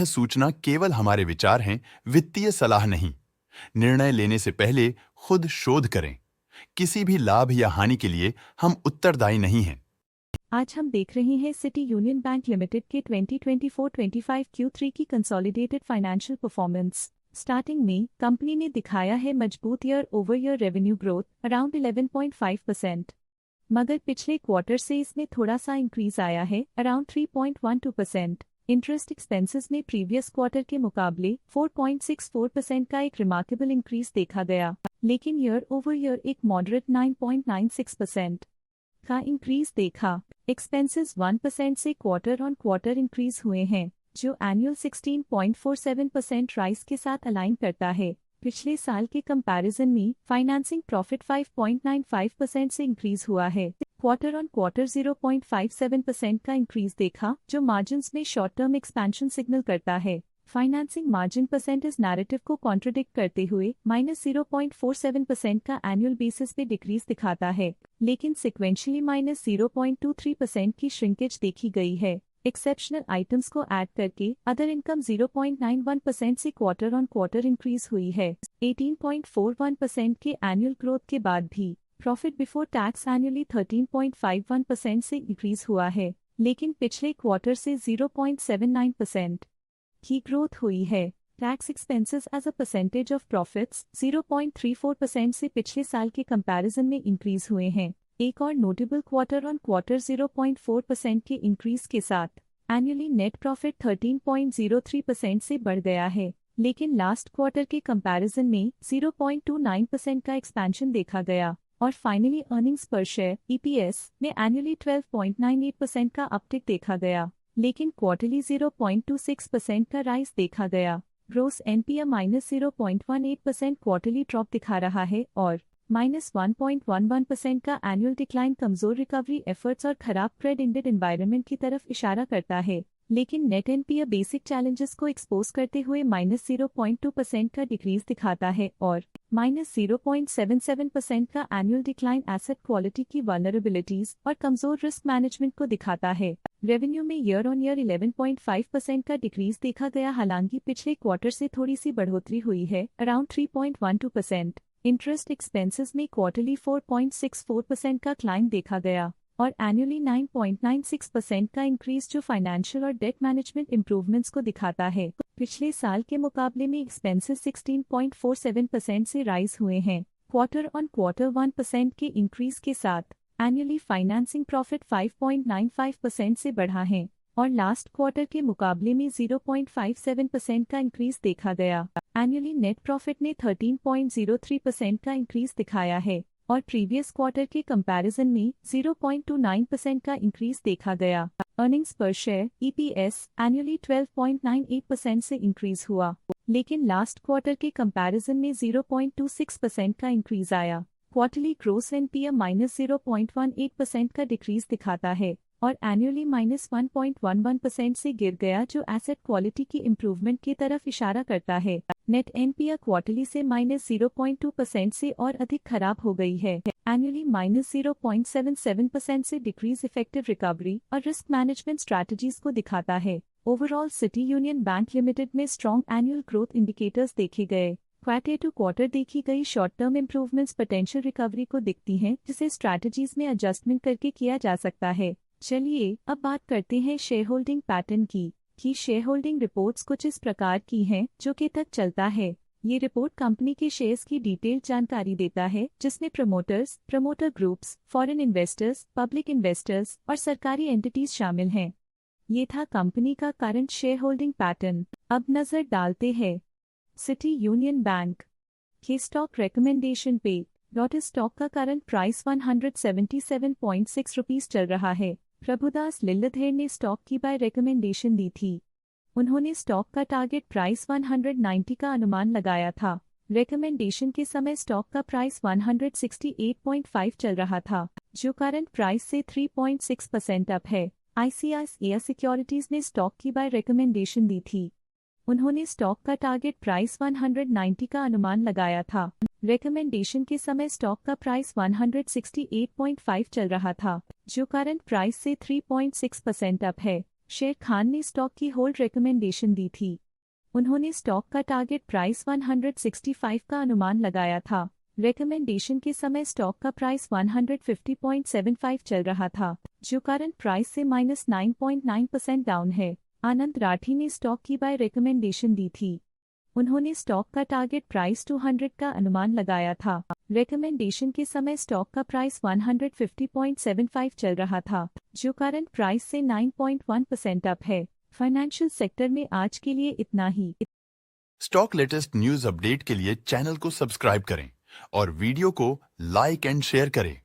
सूचना केवल हमारे विचार हैं, वित्तीय सलाह नहीं। निर्णय लेने से पहले खुद शोध करें। किसी भी लाभ या हानि के लिए हम उत्तरदायी नहीं हैं। आज हम देख रहे हैं सिटी यूनियन बैंक लिमिटेड के 2024-25 Q3 की कंसोलिडेटेड फाइनेंशियल परफॉर्मेंस। स्टार्टिंग में कंपनी ने दिखाया है मजबूत year over year revenue growth around 11.5%, मगर पिछले क्वार्टर से इसमें थोड़ा सा इंक्रीज आया है अराउंड 3.12%। इंटरेस्ट एक्सपेंसेस में प्रीवियस क्वार्टर के मुकाबले 4.64% का एक रिमार्केबल इंक्रीज देखा गया, लेकिन ईयर ओवर ईयर एक मॉडरेट 9.96% का इंक्रीज देखा। एक्सपेंसेस 1% से क्वार्टर ऑन क्वार्टर इंक्रीज हुए हैं, जो एनुअल 16.47% राइज के साथ अलाइन करता है। पिछले साल के कंपैरिजन में फाइनेंसिंग प्रॉफिट 5.95% से इंक्रीज हुआ है। क्वार्टर ऑन क्वार्टर 0.57% का इंक्रीज देखा, जो मार्जिन्स में शॉर्ट टर्म एक्सपेंशन सिग्नल करता है। फाइनेंसिंग मार्जिन परसेंटेज नैरेटिव को कॉन्ट्रडिक्ट करते हुए -0.47% का एनुअल बेसिस पे डिक्रीज दिखाता है, लेकिन सिक्वेंशली -0.23% की श्रिंकेज देखी गई है। एक्सेप्शनल आइटम्स को ऐड करके अदर इनकम 0.91% से क्वार्टर ऑन क्वार्टर इंक्रीज हुई है। 18.41% के एनुअल ग्रोथ के बाद भी प्रॉफिट बिफोर टैक्स एनुअली 13.51% से इंक्रीज हुआ है, लेकिन पिछले क्वार्टर से 0.79% की ग्रोथ हुई है। Tax expenses as a percentage of profits 0.34% से पिछले साल के कंपैरिजन में इंक्रीज हुए हैं। एक और नोटेबल क्वार्टर ऑन क्वार्टर 0.4% के इंक्रीज के साथ एनुअली नेट प्रॉफिट 13.03% से बढ़ गया है, लेकिन लास्ट क्वार्टर के कंपैरिजन में 0.29% का एक्सपेंशन देखा गया। और फाइनली अर्निंग्स पर शेयर EPS में एनुअली 12.98% का अपटिक देखा गया, लेकिन क्वार्टरली 0.26% का राइज देखा गया। ग्रोस NPA -0.18% क्वार्टरली ड्रॉप दिखा रहा है और -1.11% का एनुअल डिक्लाइन कमजोर रिकवरी एफर्ट्स और खराब क्रेडिट एनवायरनमेंट की तरफ इशारा करता है, लेकिन नेट NPA बेसिक चैलेंजेस को एक्सपोज करते हुए -0.2% का डिक्रीज दिखाता है और -0.77% का एनुअल डिक्लाइन एसेट क्वालिटी की वल्नरेबिलिटीज और कमजोर रिस्क मैनेजमेंट को दिखाता है। रेवेन्यू में ईयर ऑन ईयर 11.5% का डिक्रीज देखा गया, हालांकि पिछले क्वार्टर से थोड़ी सी बढ़ोतरी हुई है अराउंड 3.12%। इंटरेस्ट एक्सपेंसेस में क्वार्टरली 4.64% का क्लाइम देखा गया और एनुअली 9.96% का इंक्रीज, जो फाइनेंशियल और डेट मैनेजमेंट इंप्रूवमेंट्स को दिखाता है। पिछले साल के मुकाबले में एक्सपेंसेस 16.47% से राइज हुए हैं। क्वार्टर ऑन क्वार्टर 1% के इंक्रीज के साथ एनुअली फाइनेंसिंग प्रॉफिट 5.95% से बढ़ा है और लास्ट क्वार्टर के मुकाबले में 0.57% का इंक्रीज देखा गया। एनुअली नेट प्रॉफिट ने 13.03% का इंक्रीज दिखाया है और प्रीवियस क्वार्टर के कंपैरिजन में 0.29% का इंक्रीज देखा गया। अर्निंग्स पर शेयर EPS एनुअली 12.98% से इंक्रीज हुआ, लेकिन लास्ट क्वार्टर के कंपैरिजन में 0.26% का इंक्रीज आया। क्वार्टरली ग्रोस NPA -0.18% का डिक्रीज दिखाता है और एनुअली -1.11% से गिर गया, जो एसेट क्वालिटी की इंप्रूवमेंट की तरफ इशारा करता है। नेट NPA क्वार्टरली से -0.2% से और अधिक खराब हो गई है। एनुअली -0.77% से डिक्रीज इफेक्टिव रिकवरी और रिस्क मैनेजमेंट स्ट्रैटेजीज को दिखाता है। Overall city union bank limited में स्ट्रॉन्ग एनुअल ग्रोथ इंडिकेटर्स देखे गए। क्वार्टर टू क्वार्टर देखी गई short term improvements potential recovery को दिखती हैं, जिसे स्ट्रैटेजीज में एडजस्टमेंट करके किया जा सकता है। चलिए अब बात करते हैं शेयर होल्डिंग पैटर्न की शेयर होल्डिंग रिपोर्ट्स कुछ इस प्रकार की हैं, जो कि तक चलता है। ये रिपोर्ट कंपनी के शेयर्स की डिटेल्ड जानकारी देता है, जिसमें promoters, promoter groups, foreign investors, public investors और सरकारी एंटिटीज शामिल हैं। ये था कंपनी का करंट शेयर होल्डिंग पैटर्न। अब नजर डालते हैं सिटी यूनियन बैंक के स्टॉक रिकमेंडेशन पे। लॉटस स्टॉक का करंट प्राइस 177.6 रुपीस चल रहा है। प्रभुदास लिल्लाधर ने स्टॉक की बाय रिकमेंडेशन दी थी। उन्होंने स्टॉक का टारगेट प्राइस 190 का अनुमान लगाया था। रिकमेंडेशन के समय स्टॉक का प्राइस 168.5 चल रहा था, जो करंट प्राइस से 3.6% अप है। ICICI सिक्योरिटीज ने स्टॉक की बाय रिकमेंडेशन दी थी। उन्होंने स्टॉक का टारगेट प्राइस 190 का अनुमान लगाया था। रिकमेंडेशन के समय स्टॉक का प्राइस 168.5 चल रहा था, जो करंट प्राइस से 3.6% अप है। शेर खान ने स्टॉक की होल्ड रिकमेंडेशन दी थी। उन्होंने स्टॉक का टारगेट प्राइस 165 का अनुमान लगाया था। रिकमेंडेशन के समय स्टॉक का प्राइस 150.75 चल रहा था, जो करंट प्राइस से -9.9% डाउन है। आनंद राठी ने स्टॉक की बाय रिकमेंडेशन दी थी। उन्होंने स्टॉक का टारगेट प्राइस 200 का अनुमान लगाया था। रिकमेंडेशन के समय स्टॉक का प्राइस 150.75 चल रहा था, जो करंट प्राइस से 9.1% अप है। फाइनेंशियल सेक्टर में आज के लिए इतना ही। स्टॉक लेटेस्ट न्यूज अपडेट के लिए चैनल को सब्सक्राइब करें और वीडियो को लाइक एंड शेयर करें।